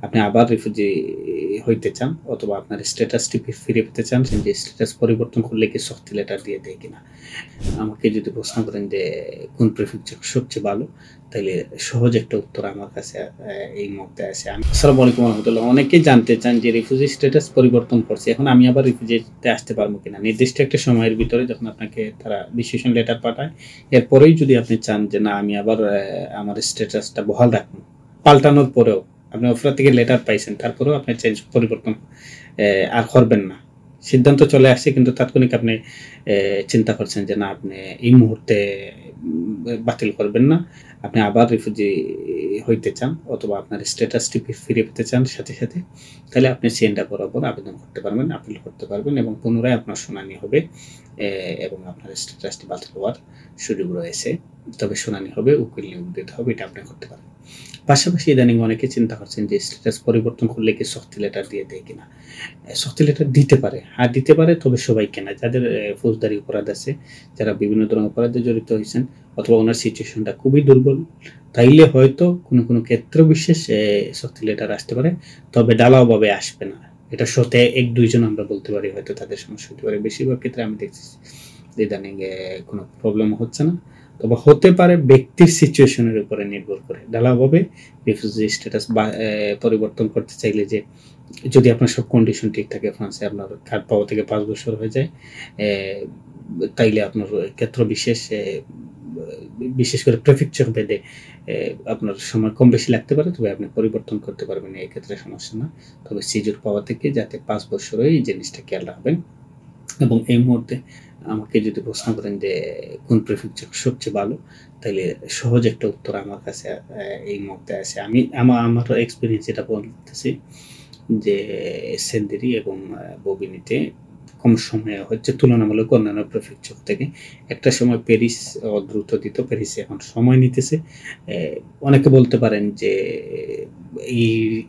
আপনি আবার রিফিউজি হইতে চান অথবা আপনার স্ট্যাটাসটি ফিরে পেতে চান, যে স্ট্যাটাস পরিবর্তন করলে কি শক্তি লেটার দিয়ে দেয় কিনা। আমাকে যদি প্রশ্ন করেন যে কোন প্রিফিকচার সবচেয়ে ভালো, তাইলে সহজ একটা উত্তর আমার কাছে এই মুহূর্তে আছে। আসসালামু আলাইকুম রহমতুল্লাহ। অনেকেই জানতে চান যে রিফিউজি স্ট্যাটাস পরিবর্তন করছে, এখন আমি আবার রিফিউজিতে আসতে পারবো কিনা। নির্দিষ্ট একটা সময়ের ভিতরে যখন আপনাকে তারা ডিসিশন লেটার পাঠায়, এরপরেই যদি আপনি চান যে না আমি আবার আমার স্ট্যাটাসটা বহাল রাখবো, পাল্টানোর পরেও আপনি অফিস থেকে লেটার পাইছেন, তারপরেও আপনি চেঞ্জ পরিবর্তন আর করবেন না, সিদ্ধান্ত চলে আসছে, কিন্তু তাৎক্ষণিক আপনি চিন্তা করছেন যে না আপনি এই মুহূর্তে বাতিল করবেন না, আপনি আবার রিফিউজি হইতে চান অথবা আপনার স্ট্যাটাসটি ফিরে পেতে চান সাথে সাথে, তাহলে আপনি সিএনডা বরাবর আবেদন করতে পারবেন, আপিল করতে পারবেন এবং পুনরায় আপনার শুনানি হবে এবং আপনার স্ট্যাটাসটি বাতিল হওয়ার সুযোগ রয়েছে। তবে শুনানি হবে, উকিল নিয়োগ দিতে হবে, এটা আপনি করতে পারেন। পাশাপাশি ইদানিং অনেকে চিন্তা করছেন যে স্ট্যাটাস পরিবর্তন করলে কি শক্তি লেটার দিয়ে দেয় কিনা। শক্তি লেটার দিতে পারে, হ্যাঁ দিতে পারে, তবে সবাইকে না। যাদের ফৌজদারি অপরাধ আছে, যারা বিভিন্ন ধরনের অপরাধে জড়িত হয়েছেন অথবা ওনার সিচুয়েশনটা খুবই দুর্বল, তাইলে হয়তো কোনো কোনো ক্ষেত্র বিশেষ শক্তি লেটার আসতে পারে, তবে ঢালাওভাবে আসবে না। এটা শতে 1-2 জন আমরা বলতে পারি হয়তো তাদের সমস্যা হতে পারে। বেশিরভাগ ক্ষেত্রে আমি দেখছি ইদানিং কোনো প্রবলেম হচ্ছে না, তবে হতে পারে ব্যক্তির সিচুয়েশনের উপরে নির্ভর করে। ঢালাওভাবে রিফিউজি স্ট্যাটাস পরিবর্তন করতে চাইলে, যে যদি আপনার সব কন্ডিশন ঠিক থাকে, ফ্রান্সে আপনার কার্ড পাওয়া থেকে 5 বছর হয়ে যায়, তাইলে আপনার ক্ষেত্র বিশেষ করে প্রেফেকচার ভেদে আপনার সময় কম বেশি লাগতে পারে, তবে আপনি পরিবর্তন করতে পারবেন, এই ক্ষেত্রে সমস্যা না। তবে সিজুর পাওয়া থেকে যাতে 5 বছর হয় এই জিনিসটা খেয়াল রাখবেন। এবং এই মুহূর্তে আমাকে যদি প্রশ্ন করেন যে কোন প্রিফিকচার সবচেয়ে ভালো, তাইলে সহজ একটা উত্তর আমার কাছে এই মুহূর্তে আছে। আমি আমার এক্সপেরিয়েন্স যেটা বলতেছি যে সেন্দেরি এবং ববিনিতে কম সময়ে হচ্ছে তুলনামূলক অন্যান্য প্রিফেকচার থেকে। একটা সময় প্যারিস দ্রুত দিত, প্যারিসে এখন সময় নিতেছে। অনেকে বলতে পারেন যে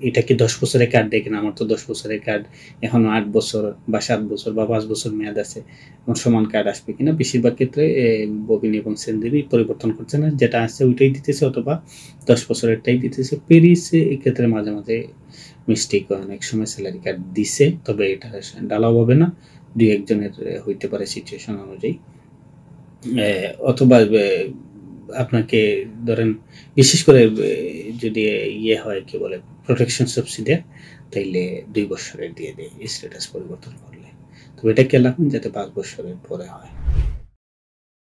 এটা কি 10 বছরের কার্ড দেয় কিনা। আমার তো 10 বছরের কার্ড, এখনো 8 বছর বা 7 বছর বা 5 বছর মেয়াদ আছে, এখন সমান কার্ড আসবে কিনা। বেশিরভাগ ক্ষেত্রে ববিনি এবং সেন্দেরি পরিবর্তন করছে না, যেটা আছে ওইটাই দিতেছে অথবা 10 বছরেরটাই দিতেছে। প্যারিসে এই ক্ষেত্রে মাঝে মাঝে মিস্টেক হয়, অনেক সময় স্যালারি কার্ড দিছে, তবে এটা ঢালাও হবে না, 2-1 জনের হইতে পারে সিচুয়েশন অনুযায়ী। অথবা আপনাকে ধরেন বিশেষ করে যদি ইয়ে হয় কি বলে প্রোটেকশন সাবসিডি, তাইলে 2 বছরের দিয়ে দেয় স্ট্যাটাস পরিবর্তন করলে। তবে এটা খেয়াল রাখবেন যাতে 5 বছরের পরে হয়।